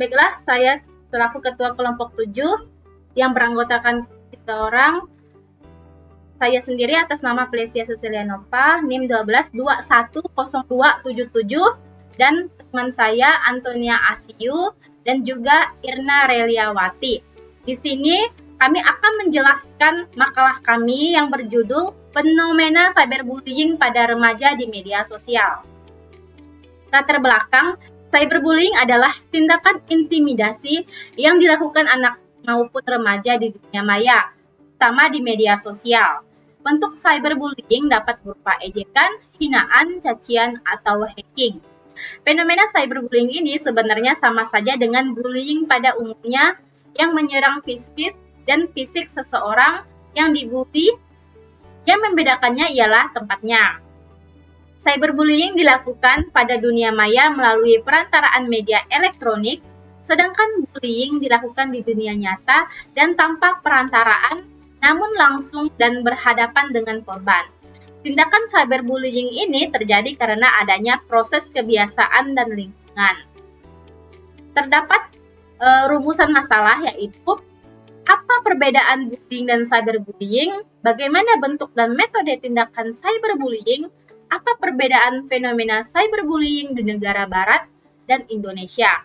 Baiklah, saya selaku Ketua Kelompok 7 yang beranggotakan 3 orang, saya sendiri atas nama Plesia Cecilia Nova, NIM 12210277, dan teman saya Antonia Asiu dan juga Irna Reliawati. Di sini kami akan menjelaskan makalah kami yang berjudul Fenomena Cyberbullying pada Remaja di Media Sosial. Latar belakang, cyberbullying adalah tindakan intimidasi yang dilakukan anak maupun remaja di dunia maya, terutama di media sosial. Bentuk cyberbullying dapat berupa ejekan, hinaan, cacian, atau hacking. Fenomena cyberbullying ini sebenarnya sama saja dengan bullying pada umumnya yang menyerang fisik dan fisik seseorang yang dibully. Yang membedakannya ialah tempatnya. Cyberbullying dilakukan pada dunia maya melalui perantaraan media elektronik, sedangkan bullying dilakukan di dunia nyata dan tanpa perantaraan, namun langsung dan berhadapan dengan korban. Tindakan cyberbullying ini terjadi karena adanya proses kebiasaan dan lingkungan. Terdapat rumusan masalah, yaitu apa perbedaan bullying dan cyberbullying, bagaimana bentuk dan metode tindakan cyberbullying, apa perbedaan fenomena cyberbullying di negara barat dan Indonesia,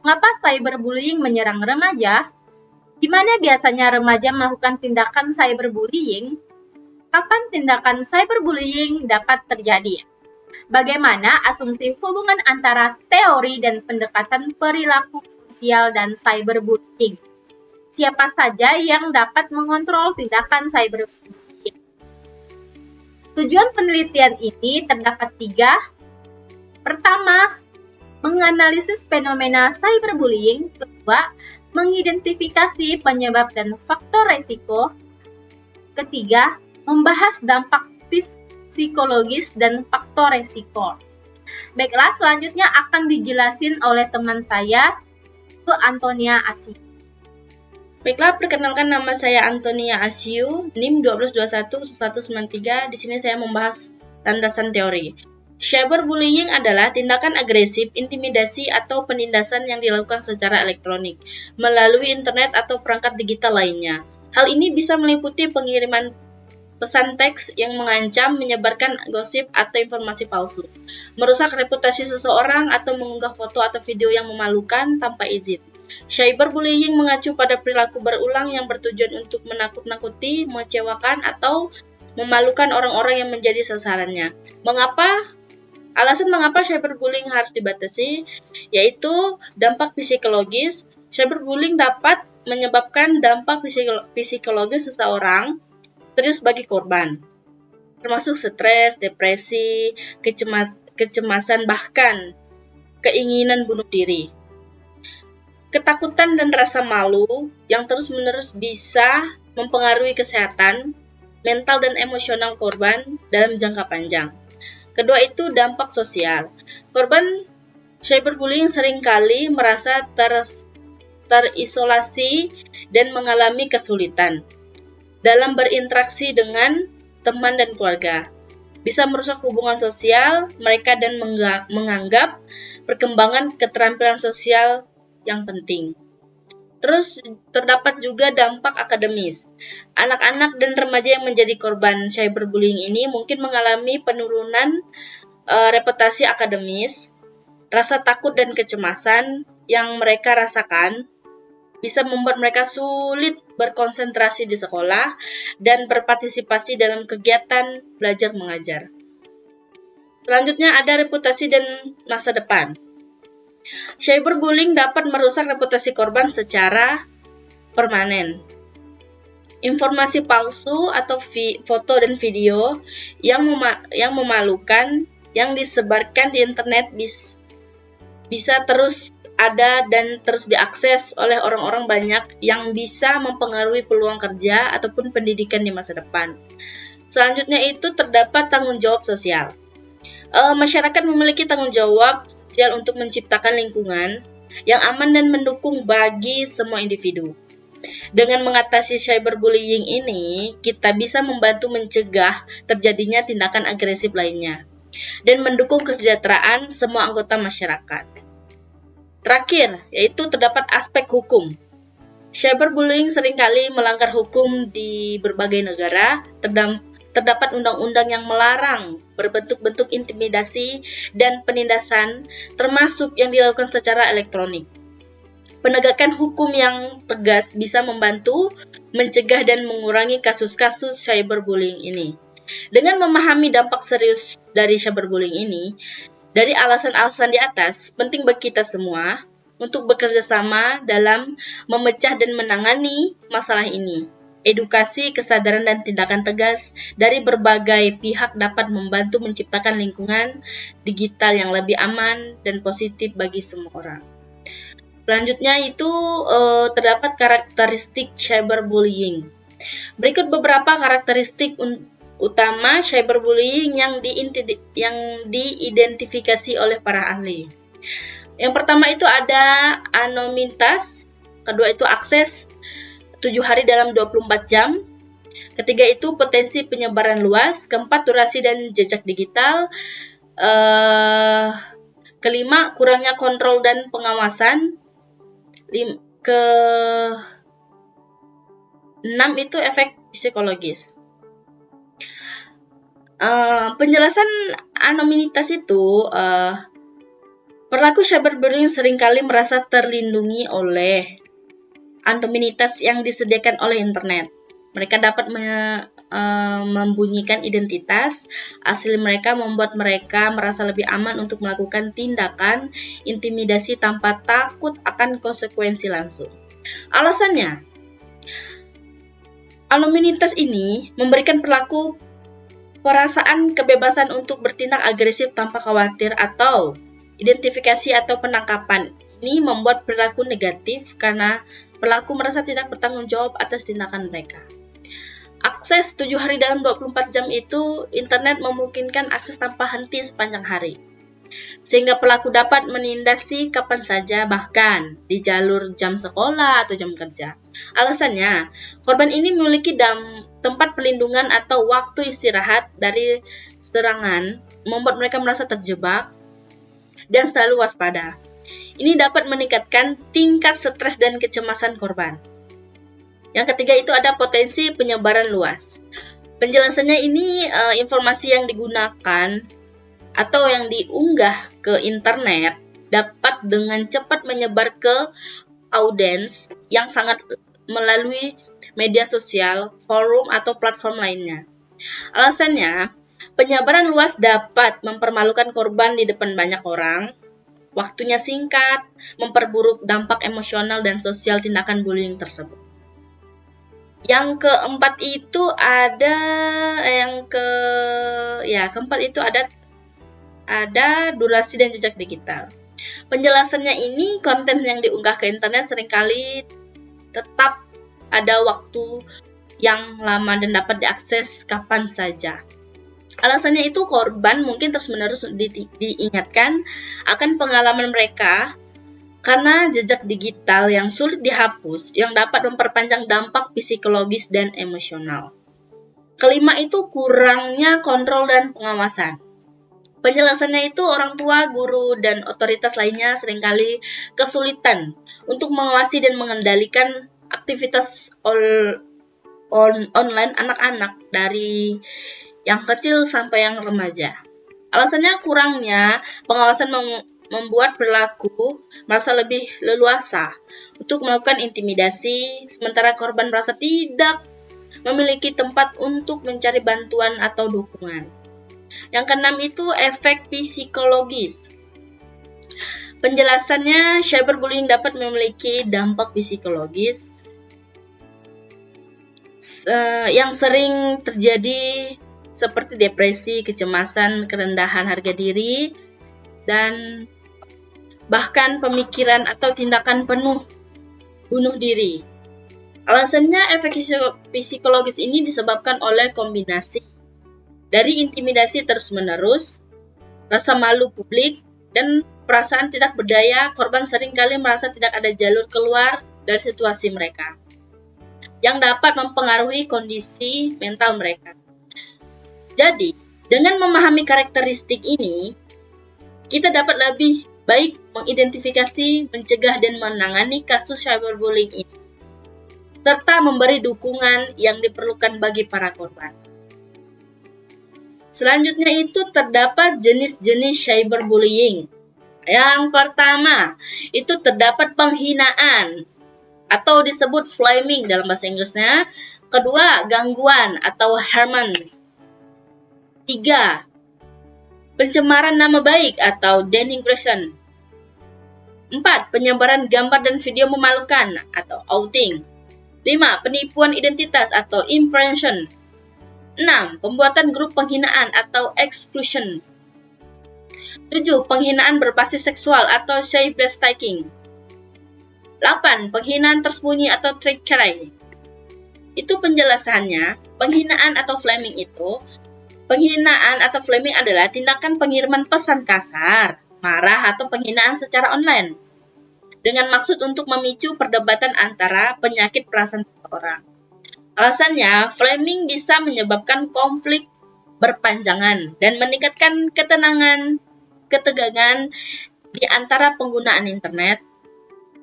mengapa cyberbullying menyerang remaja, di mana biasanya remaja melakukan tindakan cyberbullying, kapan tindakan cyberbullying dapat terjadi, bagaimana asumsi hubungan antara teori dan pendekatan perilaku sosial dan cyberbullying, siapa saja yang dapat mengontrol tindakan cyberbullying. Tujuan penelitian ini terdapat 3. Pertama, menganalisis fenomena cyberbullying. Kedua, mengidentifikasi penyebab dan faktor resiko. Ketiga, membahas dampak psikologis dan faktor resiko. Baiklah, selanjutnya akan dijelasin oleh teman saya, Bu Antonia Asiu. Baiklah, perkenalkan nama saya Antonia Asiu, NIM 12211193. Di sini saya membahas landasan teori. Cyberbullying adalah tindakan agresif, intimidasi, atau penindasan yang dilakukan secara elektronik, melalui internet atau perangkat digital lainnya. Hal ini bisa meliputi pengiriman pesan teks yang mengancam, menyebarkan gosip atau informasi palsu, merusak reputasi seseorang, atau mengunggah foto atau video yang memalukan tanpa izin. Cyberbullying mengacu pada perilaku berulang yang bertujuan untuk menakut-nakuti, mengecewakan, atau memalukan orang-orang yang menjadi sasarannya. Alasan mengapa cyberbullying harus dibatasi, yaitu dampak psikologis. Cyberbullying dapat menyebabkan dampak psikologis seseorang serius bagi korban, termasuk stres, depresi, kecemasan, bahkan keinginan bunuh diri. Ketakutan dan rasa malu yang terus-menerus bisa mempengaruhi kesehatan, mental dan emosional korban dalam jangka panjang. Kedua itu dampak sosial. Korban cyberbullying seringkali merasa terisolasi dan mengalami kesulitan dalam berinteraksi dengan teman dan keluarga. Bisa merusak hubungan sosial mereka dan menganggap perkembangan keterampilan sosial yang penting. Terus terdapat juga dampak akademis. Anak-anak dan remaja yang menjadi korban cyberbullying ini mungkin mengalami penurunan reputasi akademis. Rasa takut dan kecemasan yang mereka rasakan bisa membuat mereka sulit berkonsentrasi di sekolah dan berpartisipasi dalam kegiatan belajar mengajar. Selanjutnya ada reputasi dan masa depan. Cyberbullying dapat merusak reputasi korban secara permanen. Informasi palsu atau foto dan video yang memalukan yang disebarkan di internet bisa terus ada dan terus diakses oleh orang-orang banyak yang bisa mempengaruhi peluang kerja ataupun pendidikan di masa depan. Selanjutnya itu terdapat tanggung jawab sosial. Masyarakat memiliki tanggung jawab sosial untuk menciptakan lingkungan yang aman dan mendukung bagi semua individu. Dengan mengatasi cyberbullying ini, kita bisa membantu mencegah terjadinya tindakan agresif lainnya dan mendukung kesejahteraan semua anggota masyarakat. Terakhir, yaitu terdapat aspek hukum. Cyberbullying seringkali melanggar hukum di berbagai negara. Terdapat undang-undang yang melarang berbentuk-bentuk intimidasi dan penindasan, termasuk yang dilakukan secara elektronik. Penegakan hukum yang tegas bisa membantu mencegah dan mengurangi kasus-kasus cyberbullying ini. Dengan memahami dampak serius dari cyberbullying ini, dari alasan-alasan di atas, penting bagi kita semua untuk bekerja sama dalam memecah dan menangani masalah ini. Edukasi, kesadaran, dan tindakan tegas dari berbagai pihak dapat membantu menciptakan lingkungan digital yang lebih aman dan positif bagi semua orang. Selanjutnya itu terdapat karakteristik cyberbullying. Berikut beberapa karakteristik utama cyberbullying yang diidentifikasi oleh para ahli. Yang pertama itu ada anonimitas, kedua itu akses 7 hari dalam 24 jam, ketiga itu potensi penyebaran luas, keempat durasi dan jejak digital, kelima kurangnya kontrol dan pengawasan, keenam itu efek psikologis. Penjelasan anonimitas itu pelaku cyberbullying seringkali merasa terlindungi oleh anonimitas yang disediakan oleh internet. Mereka dapat membunyikan identitas asli mereka, membuat mereka merasa lebih aman untuk melakukan tindakan intimidasi tanpa takut akan konsekuensi langsung. Alasannya, anonimitas ini memberikan pelaku perasaan kebebasan untuk bertindak agresif tanpa khawatir atau identifikasi atau penangkapan. Ini membuat perilaku negatif karena pelaku merasa tidak bertanggung jawab atas tindakan mereka. Akses 7 hari dalam 24 jam itu, internet memungkinkan akses tanpa henti sepanjang hari, sehingga pelaku dapat menindasi kapan saja, bahkan di jalur jam sekolah atau jam kerja. Alasannya, korban ini memiliki tempat perlindungan atau waktu istirahat dari serangan, membuat mereka merasa terjebak dan selalu waspada. Ini dapat meningkatkan tingkat stres dan kecemasan korban. Yang ketiga itu ada potensi penyebaran luas. Penjelasannya ini informasi yang digunakan atau yang diunggah ke internet dapat dengan cepat menyebar ke audiens yang sangat melalui media sosial, forum, atau platform lainnya. Alasannya, penyebaran luas dapat mempermalukan korban di depan banyak orang, waktunya singkat, memperburuk dampak emosional dan sosial tindakan bullying tersebut. Yang keempat itu ada durasi dan jejak digital. Penjelasannya ini, konten yang diunggah ke internet seringkali tetap ada waktu yang lama dan dapat diakses kapan saja. Alasannya itu korban mungkin terus-menerus diingatkan akan pengalaman mereka karena jejak digital yang sulit dihapus yang dapat memperpanjang dampak psikologis dan emosional. Kelima itu kurangnya kontrol dan pengawasan. Penjelasannya itu orang tua, guru, dan otoritas lainnya seringkali kesulitan untuk mengawasi dan mengendalikan aktivitas online anak-anak dari yang kecil sampai yang remaja. Alasannya kurangnya pengawasan membuat pelaku merasa lebih leluasa untuk melakukan intimidasi, sementara korban merasa tidak memiliki tempat untuk mencari bantuan atau dukungan. Yang keenam itu efek psikologis. Penjelasannya, cyberbullying dapat memiliki dampak psikologis yang sering terjadi seperti depresi, kecemasan, kerendahan harga diri, dan bahkan pemikiran atau tindakan penuh bunuh diri. Alasannya, efek psikologis ini disebabkan oleh kombinasi dari intimidasi terus-menerus, rasa malu publik, dan perasaan tidak berdaya. Korban seringkali merasa tidak ada jalur keluar dari situasi mereka, yang dapat mempengaruhi kondisi mental mereka. Jadi, dengan memahami karakteristik ini, kita dapat lebih baik mengidentifikasi, mencegah, dan menangani kasus cyberbullying ini, serta memberi dukungan yang diperlukan bagi para korban. Selanjutnya itu terdapat jenis-jenis cyberbullying. Yang pertama, itu terdapat penghinaan atau disebut flaming dalam bahasa Inggrisnya. Kedua, gangguan atau harassment. 3. Pencemaran nama baik atau denigration. 4. Penyebaran gambar dan video memalukan atau outing. 5. Penipuan identitas atau impression. 6. Pembuatan grup penghinaan atau exclusion. 7. Penghinaan berbasis seksual atau cyberstalking. 8. Penghinaan tersembunyi atau trickery. Itu penjelasannya. Penghinaan atau flaming adalah tindakan pengiriman pesan kasar, marah, atau penghinaan secara online dengan maksud untuk memicu perdebatan antara penyakit perasaan seseorang. Alasannya, flaming bisa menyebabkan konflik berpanjangan dan meningkatkan ketegangan di antara penggunaan internet,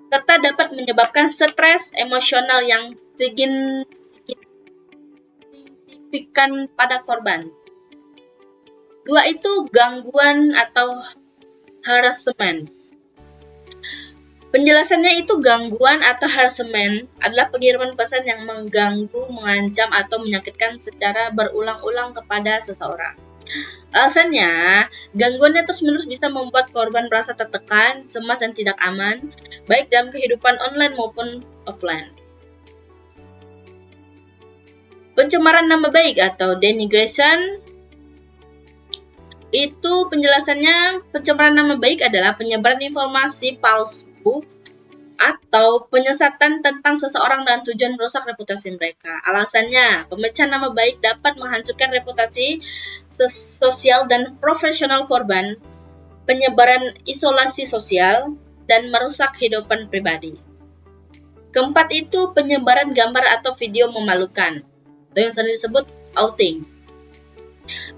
serta dapat menyebabkan stres emosional yang signifikan pada korban. 2 itu gangguan atau harassment. Penjelasannya itu gangguan atau harassment adalah pengiriman pesan yang mengganggu, mengancam, atau menyakitkan secara berulang-ulang kepada seseorang. Alasannya, gangguannya terus-menerus bisa membuat korban merasa tertekan, cemas, dan tidak aman, baik dalam kehidupan online maupun offline. Pencemaran nama baik atau denigration. Itu penjelasannya, pencemaran nama baik adalah penyebaran informasi palsu atau penyesatan tentang seseorang dengan tujuan merusak reputasi mereka. Alasannya, pemecahan nama baik dapat menghancurkan reputasi sosial dan profesional korban, penyebaran isolasi sosial, dan merusak kehidupan pribadi. 4 itu penyebaran gambar atau video memalukan, atau yang sering disebut outing.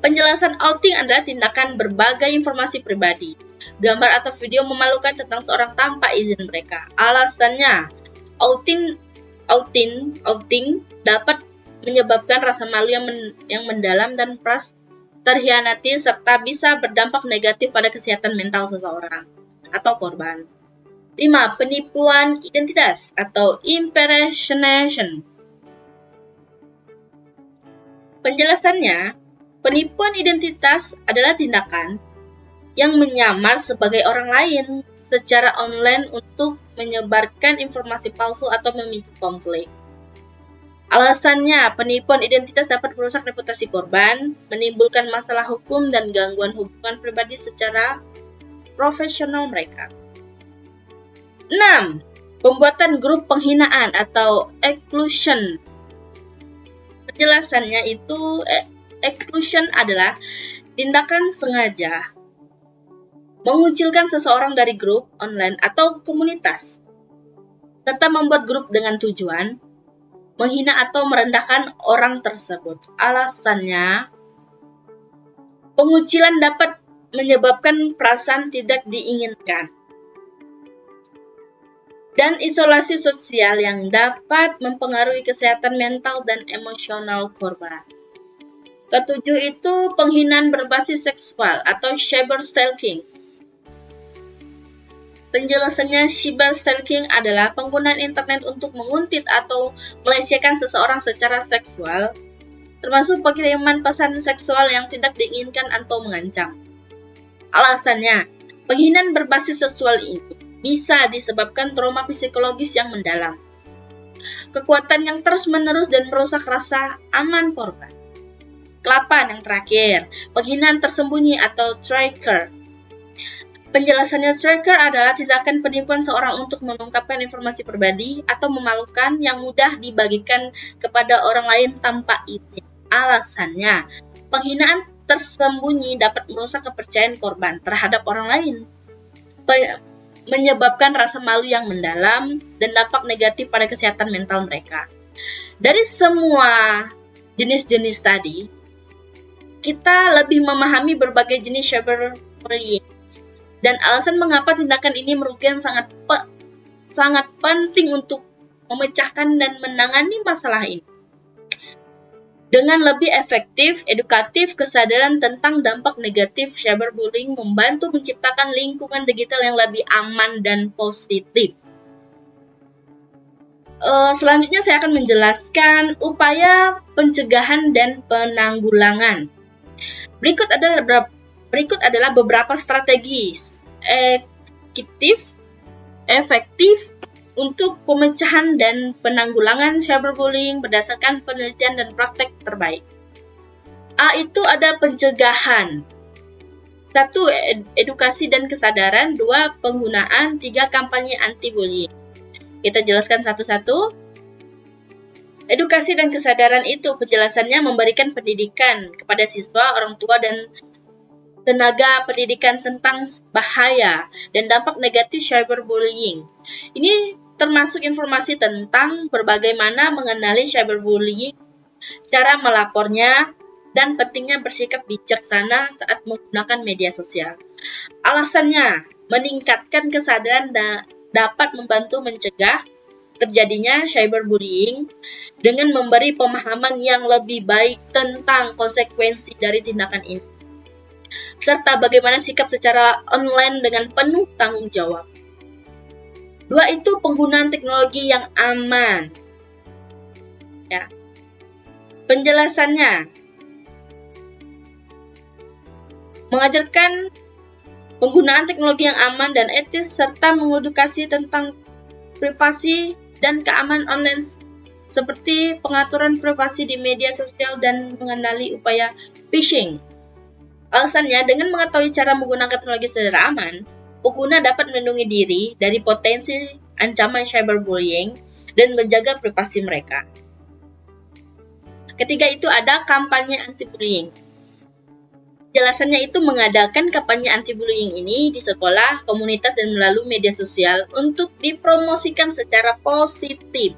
Penjelasan outing adalah tindakan berbagai informasi pribadi, gambar atau video memalukan tentang seorang tanpa izin mereka. Alasannya, outing dapat menyebabkan rasa malu yang mendalam dan terhianati, serta bisa berdampak negatif pada kesehatan mental seseorang atau korban. 5. Penipuan identitas atau impersonation. Penjelasannya, penipuan identitas adalah tindakan yang menyamar sebagai orang lain secara online untuk menyebarkan informasi palsu atau memicu konflik. Alasannya, penipuan identitas dapat merusak reputasi korban, menimbulkan masalah hukum dan gangguan hubungan pribadi secara profesional mereka. 6. Pembuatan grup penghinaan atau exclusion. Penjelasannya itu, exclusion adalah tindakan sengaja mengucilkan seseorang dari grup online atau komunitas, serta membuat grup dengan tujuan menghina atau merendahkan orang tersebut. Alasannya, pengucilan dapat menyebabkan perasaan tidak diinginkan dan isolasi sosial yang dapat mempengaruhi kesehatan mental dan emosional korban. 7 itu penghinaan berbasis seksual atau cyberstalking. Penjelasannya, cyberstalking adalah penggunaan internet untuk menguntit atau melecehkan seseorang secara seksual, termasuk pengiriman pesan seksual yang tidak diinginkan atau mengancam. Alasannya, penghinaan berbasis seksual ini bisa disebabkan trauma psikologis yang mendalam, kekuatan yang terus-menerus, dan merusak rasa aman korban. 8 yang terakhir, penghinaan tersembunyi atau tracker. Penjelasannya, tracker adalah tindakan penipuan seorang untuk mengungkapkan informasi pribadi atau memalukan yang mudah dibagikan kepada orang lain tanpa izin. Alasannya, penghinaan tersembunyi dapat merusak kepercayaan korban terhadap orang lain, menyebabkan rasa malu yang mendalam, dan dampak negatif pada kesehatan mental mereka. Dari semua jenis-jenis tadi, kita lebih memahami berbagai jenis cyberbullying Dan alasan mengapa tindakan ini merugikan sangat penting untuk memecahkan dan menangani masalah ini. Dengan lebih efektif, edukatif, kesadaran tentang dampak negatif cyberbullying membantu menciptakan lingkungan digital yang lebih aman dan positif. Selanjutnya saya akan menjelaskan upaya pencegahan dan penanggulangan. Berikut adalah beberapa strategi efektif untuk pemecahan dan penanggulangan cyberbullying berdasarkan penelitian dan praktek terbaik. A itu ada pencegahan. 1. Edukasi dan kesadaran. 2. Penggunaan. 3. Kampanye anti-bullying. Kita jelaskan satu-satu. Edukasi dan kesadaran itu penjelasannya memberikan pendidikan kepada siswa, orang tua, dan tenaga pendidikan tentang bahaya dan dampak negatif cyberbullying. Ini termasuk informasi tentang bagaimana mengenali cyberbullying, cara melapornya, dan pentingnya bersikap bijaksana saat menggunakan media sosial. Alasannya, meningkatkan kesadaran dapat membantu mencegah terjadinya cyberbullying dengan memberi pemahaman yang lebih baik tentang konsekuensi dari tindakan ini, serta bagaimana sikap secara online dengan penuh tanggung jawab. 2 itu penggunaan teknologi yang aman. Ya. Penjelasannya mengajarkan penggunaan teknologi yang aman dan etis serta mengedukasi tentang privasi dan keamanan online seperti pengaturan privasi di media sosial dan mengenali upaya phishing. Alasannya, dengan mengetahui cara menggunakan teknologi secara aman, pengguna dapat melindungi diri dari potensi ancaman cyberbullying dan menjaga privasi mereka. Ketiga itu ada kampanye anti-bullying. Jelasannya itu mengadakan kampanye anti-bullying ini di sekolah, komunitas, dan melalui media sosial untuk dipromosikan secara positif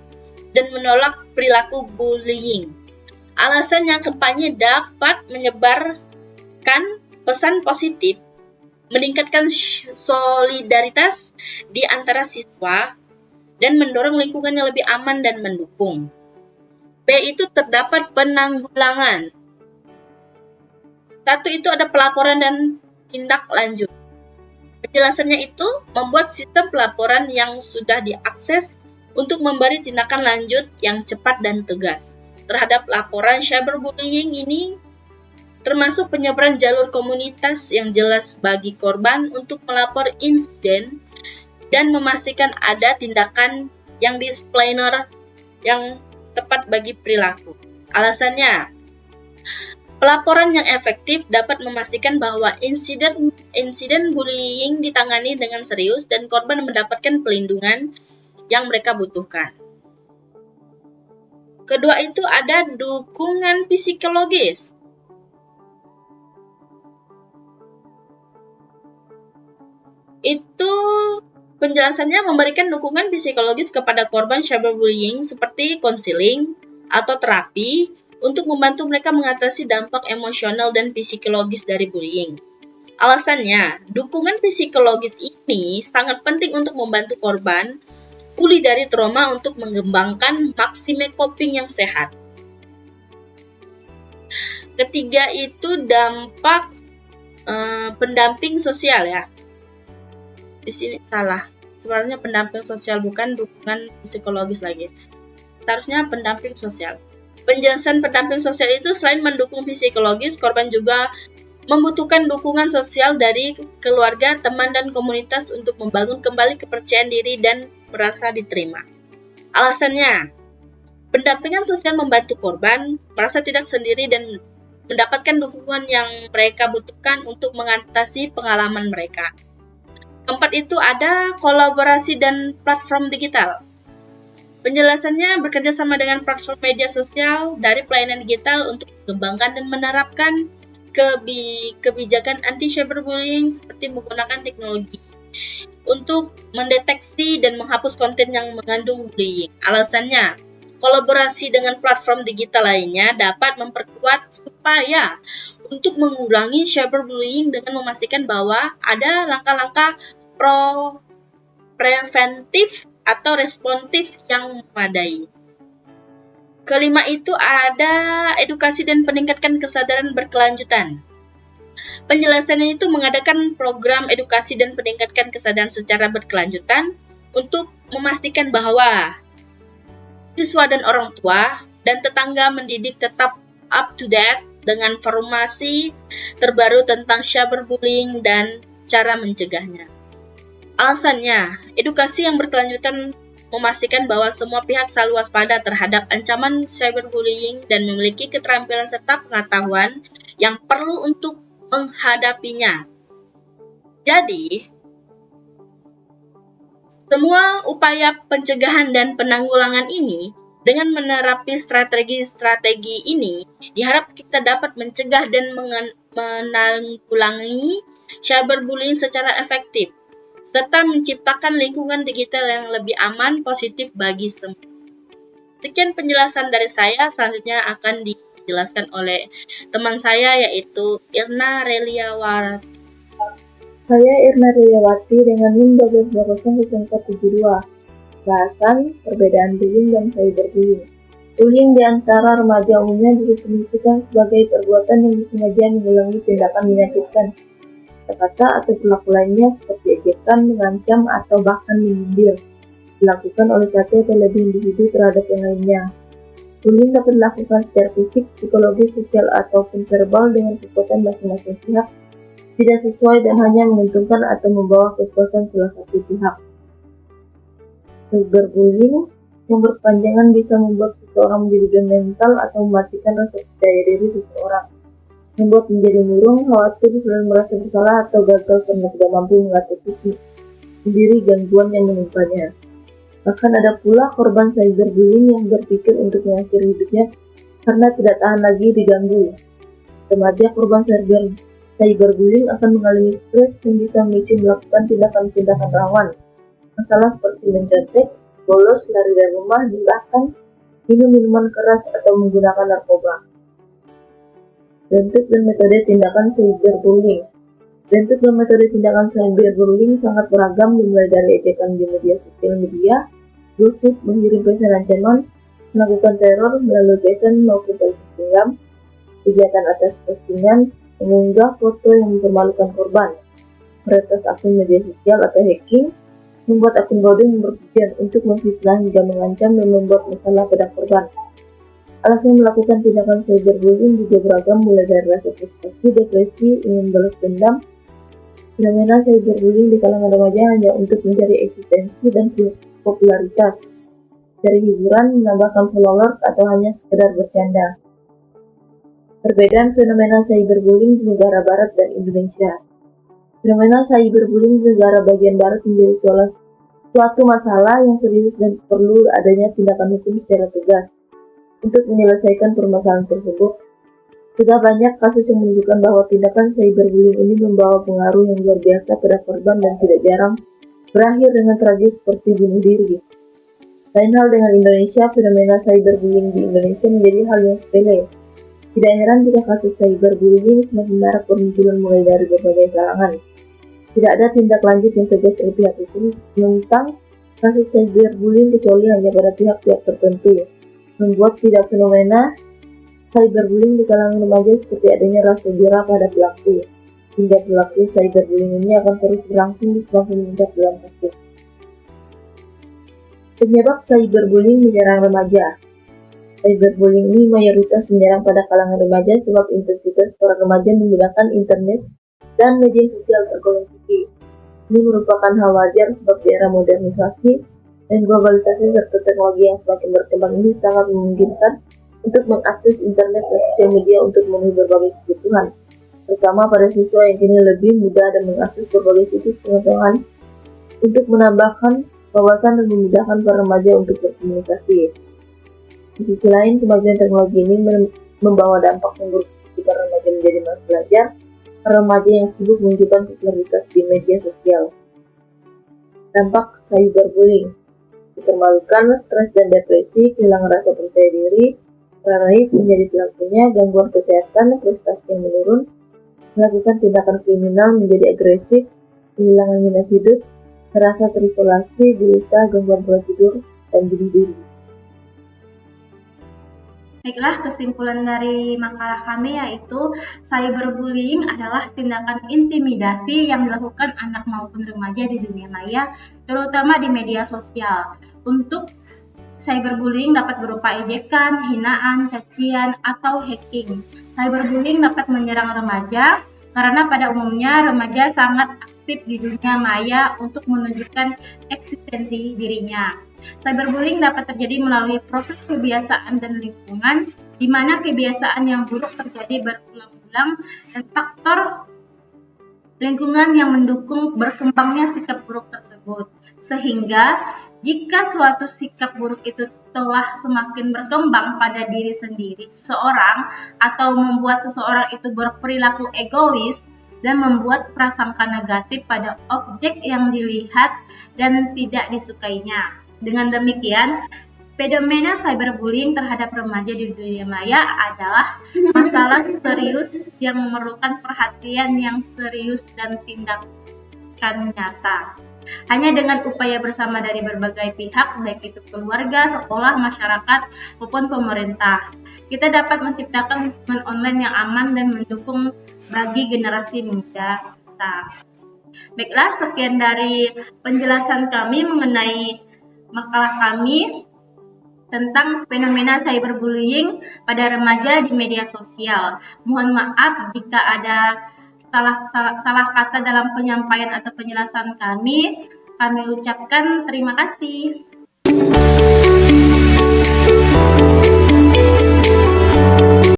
dan menolak perilaku bullying. Alasannya, kampanye dapat menyebarkan pesan positif, meningkatkan solidaritas di antara siswa, dan mendorong lingkungan yang lebih aman dan mendukung. B itu terdapat penanggulangan. 1 itu ada pelaporan dan tindak lanjut. Penjelasannya itu membuat sistem pelaporan yang sudah diakses untuk memberi tindakan lanjut yang cepat dan tegas terhadap laporan cyberbullying ini, termasuk penyebaran jalur komunitas yang jelas bagi korban untuk melapor insiden dan memastikan ada tindakan yang disclaimer yang tepat bagi perilaku. Alasannya, pelaporan yang efektif dapat memastikan bahwa insiden bullying ditangani dengan serius dan korban mendapatkan pelindungan yang mereka butuhkan. Kedua itu ada dukungan psikologis. Itu penjelasannya memberikan dukungan psikologis kepada korban cyberbullying seperti konseling atau terapi untuk membantu mereka mengatasi dampak emosional dan psikologis dari bullying. Alasannya, dukungan psikologis ini sangat penting untuk membantu korban pulih dari trauma untuk mengembangkan maksime coping yang sehat. Ketiga itu dampak pendamping sosial ya. Di sini salah. Sebenarnya pendamping sosial, bukan dukungan psikologis lagi. Seharusnya pendamping sosial. Penjelasan pendamping sosial itu selain mendukung psikologis, korban juga membutuhkan dukungan sosial dari keluarga, teman, dan komunitas untuk membangun kembali kepercayaan diri dan merasa diterima. Alasannya, pendampingan sosial membantu korban merasa tidak sendiri dan mendapatkan dukungan yang mereka butuhkan untuk mengatasi pengalaman mereka. Keempat itu ada kolaborasi dan platform digital. Penjelasannya bekerja sama dengan platform media sosial dari pelayanan digital untuk mengembangkan dan menerapkan kebijakan anti-cyberbullying seperti menggunakan teknologi untuk mendeteksi dan menghapus konten yang mengandung bullying. Alasannya, Kolaborasi dengan platform digital lainnya dapat memperkuat upaya untuk mengurangi cyberbullying dengan memastikan bahwa ada langkah-langkah preventif atau responsif yang memadai. Kelima itu ada edukasi dan peningkatkan kesadaran berkelanjutan. Penjelasannya itu mengadakan program edukasi dan peningkatkan kesadaran secara berkelanjutan untuk memastikan bahwa siswa dan orang tua dan tetangga mendidik tetap up to date dengan informasi terbaru tentang cyberbullying dan cara mencegahnya. Alasannya, edukasi yang berkelanjutan memastikan bahwa semua pihak selalu waspada terhadap ancaman cyberbullying dan memiliki keterampilan serta pengetahuan yang perlu untuk menghadapinya. Jadi, semua upaya pencegahan dan penanggulangan ini dengan menerapi strategi-strategi ini diharap kita dapat mencegah dan menanggulangi cyberbullying secara efektif serta menciptakan lingkungan digital yang lebih aman, positif bagi semua. Sekian penjelasan dari saya, selanjutnya akan dijelaskan oleh teman saya yaitu Irna Reliawati. Saya Irna Reliawati dengan NIM 12200472. Bahasan perbedaan bullying dan cyberbullying. Bullying di antara remaja umumnya didefinisikan sebagai perbuatan yang disengaja mengulangi tindakan menyakitkan, kata-kata atau perilaku lainnya seperti ejekan, mengancam, atau bahkan menyindir, dilakukan oleh satu atau lebih individu terhadap yang lainnya. Bullying dapat dilakukan secara fisik, psikologis, sosial, ataupun verbal dengan kekuatan masing-masing pihak tidak sesuai dan hanya menguntungkan atau membawa kepuasan salah satu pihak. Cyberbullying yang berkepanjangan bisa membuat seseorang menjadi mental atau mematikan rasa percaya diri seseorang, membuat menjadi murung, khawatir, selalu merasa bersalah atau gagal karena tidak mampu mengatasi sendiri gangguan yang menimpanya. Bahkan ada pula korban cyberbullying yang berpikir untuk mengakhiri hidupnya karena tidak tahan lagi diganggu. Remaja korban cyberbullying akan mengalami stres yang bisa memicu melakukan tindakan-tindakan rawan. Masalah seperti mencontek, bolos, lari dari rumah, dan bahkan minum minuman keras atau menggunakan narkoba. Bentuk dan metode tindakan cyberbullying. Bentuk dan metode tindakan cyberbullying sangat beragam, dimulai dari ejekan di media sosial media, gosip, mengirim pesan ancaman, melakukan teror melalui pesan maupun telegram, kegiatan atas postingan, mengunggah foto yang mempermalukan korban, meretas akun media sosial atau hacking, membuat akun bodong yang bertujuan untuk memfitnah hingga mengancam dan membuat masalah pada korban. Alasan melakukan tindakan cyberbullying juga beragam, mulai dari rasa frustasi, depresi, ingin balas dendam. Fenomena cyberbullying di kalangan remaja hanya untuk mencari eksistensi dan popularitas, dari hiburan, menambahkan followers, atau hanya sekedar bercanda. Perbedaan fenomena cyberbullying di negara barat dan Indonesia. Fenomena cyberbullying di negara bagian barat menjadi suatu masalah yang serius dan perlu adanya tindakan hukum secara tegas untuk menyelesaikan permasalahan tersebut. Sudah banyak kasus yang menunjukkan bahwa tindakan cyberbullying ini membawa pengaruh yang luar biasa pada korban dan tidak jarang berakhir dengan tragis seperti bunuh diri. Lain hal dengan Indonesia, fenomena cyberbullying di Indonesia menjadi hal yang sepele. Tidak heran jika kasus cyberbullying semakin marak bermunculan mulai dari berbagai kalangan. Tidak ada tindak lanjut yang tegas dari pihak hukum tentang kasus cyberbullying kecuali hanya pada pihak-pihak tertentu, membuat tidak fenomena cyberbullying di kalangan remaja seperti adanya rasa jerah pada pelaku, hingga pelaku cyberbullying ini akan terus berlangsung semakin meningkat dalam kasus. Penyebab cyberbullying menyerang remaja. Cyberbullying ini mayoritas menyerang pada kalangan remaja sebab intensitas para remaja menggunakan internet dan media sosial tergolong tinggi. Ini merupakan hal wajar sebab di era modernisasi dan globalisasi serta teknologi yang semakin berkembang ini sangat memungkinkan untuk mengakses internet dan sosial media untuk memenuhi berbagai kebutuhan, terutama pada siswa yang kini lebih mudah dan mengakses berbagai situs pengetahuan untuk menambahkan wawasan dan memudahkan para remaja untuk berkomunikasi. Di sisi lain, kemajuan teknologi ini membawa dampak yang buruk bagi para remaja menjadi malas belajar, remaja yang sibuk menunjukkan popularitas di media sosial. Dampak cyberbullying. dipermalukan, stres dan depresi, kehilangan rasa percaya diri, paranoid menjadi pelakunya, gangguan kesehatan, prestasi yang menurun, melakukan tindakan kriminal, menjadi agresif, kehilangan minat hidup, merasa terisolasi, gelisah, gangguan pola tidur, dan bunuh diri. Baiklah, kesimpulan dari makalah kami yaitu cyberbullying adalah tindakan intimidasi yang dilakukan anak maupun remaja di dunia maya, terutama di media sosial. Untuk cyberbullying dapat berupa ejekan, hinaan, cacian, atau hacking. Cyberbullying dapat menyerang remaja karena pada umumnya remaja sangat aktif di dunia maya untuk menunjukkan eksistensi dirinya. Cyberbullying dapat terjadi melalui proses kebiasaan dan lingkungan, di mana kebiasaan yang buruk terjadi berulang-ulang dan faktor lingkungan yang mendukung berkembangnya sikap buruk tersebut. Sehingga jika suatu sikap buruk itu telah semakin berkembang pada diri sendiri seseorang atau membuat seseorang itu berperilaku egois dan membuat prasangka negatif pada objek yang dilihat dan tidak disukainya. Dengan demikian, fenomena cyberbullying terhadap remaja di dunia maya adalah masalah serius yang memerlukan perhatian yang serius dan tindakan nyata. Hanya dengan upaya bersama dari berbagai pihak, baik itu keluarga, sekolah, masyarakat, maupun pemerintah, kita dapat menciptakan lingkungan online yang aman dan mendukung bagi generasi muda kita. Baiklah, sekian dari penjelasan kami mengenai makalah kami tentang fenomena cyberbullying pada remaja di media sosial. Mohon maaf jika ada salah kata dalam penyampaian atau penjelasan kami. Kami ucapkan terima kasih.